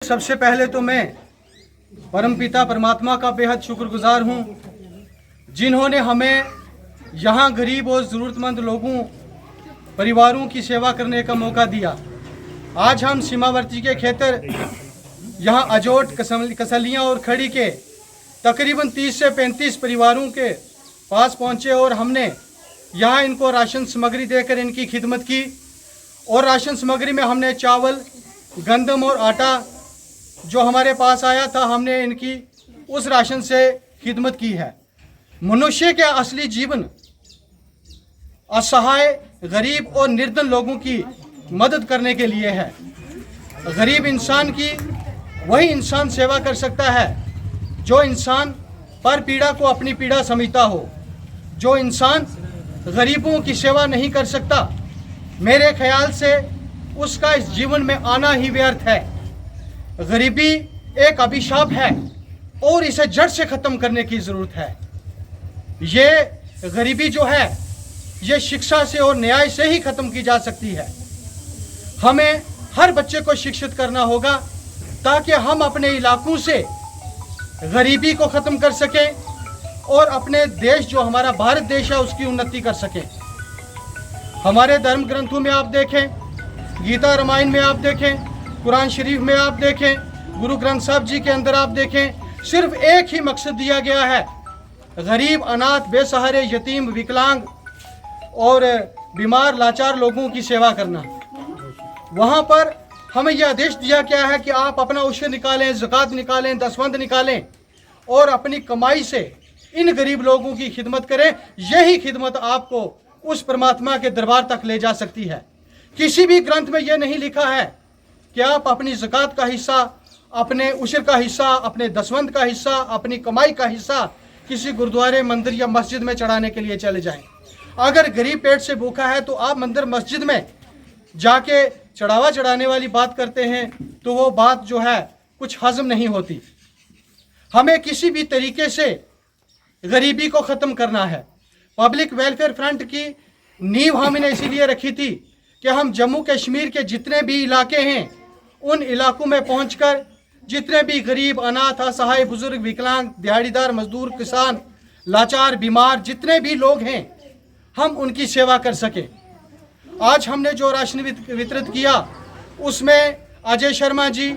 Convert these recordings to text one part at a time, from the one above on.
सबसे पहले तो मैं परमपिता परमात्मा का बेहद शुक्रगुजार हूँ, जिन्होंने हमें यहाँ गरीब और ज़रूरतमंद लोगों परिवारों की सेवा करने का मौका दिया। आज हम सीमावर्ती के क्षेत्र यहाँ अजोट, कसलियाँ और खड़ी के तकरीबन 30 से 35 परिवारों के पास पहुँचे और हमने यहाँ इनको राशन सामग्री देकर इनकी खिदमत की। और राशन सामग्री में हमने चावल, गंदम और आटा जो हमारे पास आया था, हमने इनकी उस राशन से खिदमत की है। मनुष्य के असली जीवन असहाय, गरीब और निर्धन लोगों की मदद करने के लिए है। गरीब इंसान की वही इंसान सेवा कर सकता है जो इंसान पर पीड़ा को अपनी पीड़ा समझता हो। जो इंसान गरीबों की सेवा नहीं कर सकता, मेरे ख्याल से उसका इस जीवन में आना ही व्यर्थ है। गरीबी एक अभिशाप है और इसे जड़ से ख़त्म करने की ज़रूरत है। ये गरीबी जो है, ये शिक्षा से और न्याय से ही ख़त्म की जा सकती है। हमें हर बच्चे को शिक्षित करना होगा ताकि हम अपने इलाकों से गरीबी को ख़त्म कर सकें और अपने देश जो हमारा भारत देश है उसकी उन्नति कर सकें। हमारे धर्म ग्रंथों में आप देखें, गीता रामायण में आप देखें, कुरान शरीफ में आप देखें, गुरु ग्रंथ साहब जी के अंदर आप देखें, सिर्फ एक ही मकसद दिया गया है, गरीब, अनाथ, बेसहारे, यतीम, विकलांग और बीमार, लाचार लोगों की सेवा करना। वहाँ पर हमें यह आदेश दिया गया है कि आप अपना उशर निकालें, ज़कात निकालें, दसवंध निकालें और अपनी कमाई से इन गरीब लोगों की खिदमत करें। यही खिदमत आपको उस परमात्मा के दरबार तक ले जा सकती है। किसी भी ग्रंथ में यह नहीं लिखा है कि आप अपनी ज़कात का हिस्सा, अपने उशर का हिस्सा, अपने दसवंध का हिस्सा, अपनी कमाई का हिस्सा किसी गुरुद्वारे, मंदिर या मस्जिद में चढ़ाने के लिए चले जाएं। अगर गरीब पेट से भूखा है तो आप मंदिर मस्जिद में जाके चढ़ावा चढ़ाने वाली बात करते हैं तो वो बात जो है कुछ हजम नहीं होती। हमें किसी भी तरीके से गरीबी को ख़त्म करना है। पब्लिक वेलफेयर फ्रंट की नींव हमने इसीलिए रखी थी कि हम जम्मू कश्मीर के जितने भी इलाके हैं उन इलाकों में पहुंचकर जितने भी गरीब, अनाथ, असहाय, बुजुर्ग, विकलांग, दिहाड़ीदार, मजदूर, किसान, लाचार, बीमार जितने भी लोग हैं, हम उनकी सेवा कर सकें। आज हमने जो राशन वितरित किया उसमें अजय शर्मा जी,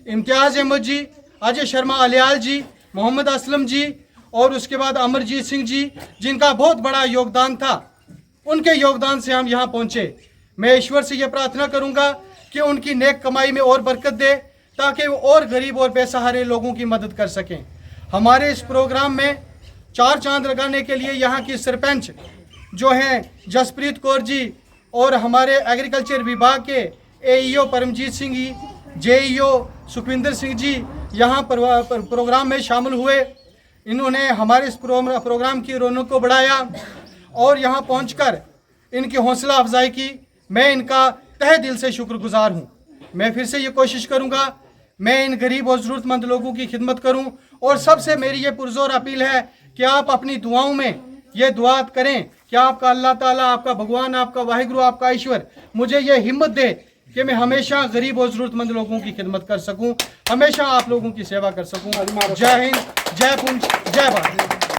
इम्तियाज़ अहमद जी, अजय शर्मा अलियाल जी, मोहम्मद असलम जी और उसके बाद अमरजीत सिंह जी, जिनका बहुत बड़ा योगदान था, उनके योगदान से हम यहाँ पहुँचे। मैं ईश्वर से ये प्रार्थना करूँगा कि उनकी नेक कमाई में और बरकत दे ताकि वो और गरीब और बेसहारे लोगों की मदद कर सकें। हमारे इस प्रोग्राम में चार चांद लगाने के लिए यहाँ की सरपंच जो हैं जसप्रीत कौर जी और हमारे एग्रीकल्चर विभाग के AEO परमजीत सिंह जी, JEO सुखविंदर सिंह जी यहाँ प्रोग्राम में शामिल हुए। इन्होंने हमारे इस प्रोग्राम की रौनक को बढ़ाया और यहाँ पहुँचकर इनकी हौसला अफजाई की। मैं इनका तहे दिल से शुक्रगुजार हूँ। मैं फिर से ये कोशिश करूँगा मैं इन गरीब और ज़रूरतमंद लोगों की खिदमत करूँ। और सबसे मेरी ये पुरजोर अपील है कि आप अपनी दुआओं में ये दुआ करें कि आपका अल्लाह ताला, आपका भगवान, आपका वाहिगुरु, आपका ईश्वर मुझे ये हिम्मत दे कि मैं हमेशा गरीब और ज़रूरतमंद लोगों की खिदमत कर सकूं, हमेशा आप लोगों की सेवा कर सकूं। जय हिंद, जय पुंछ, जय भारत।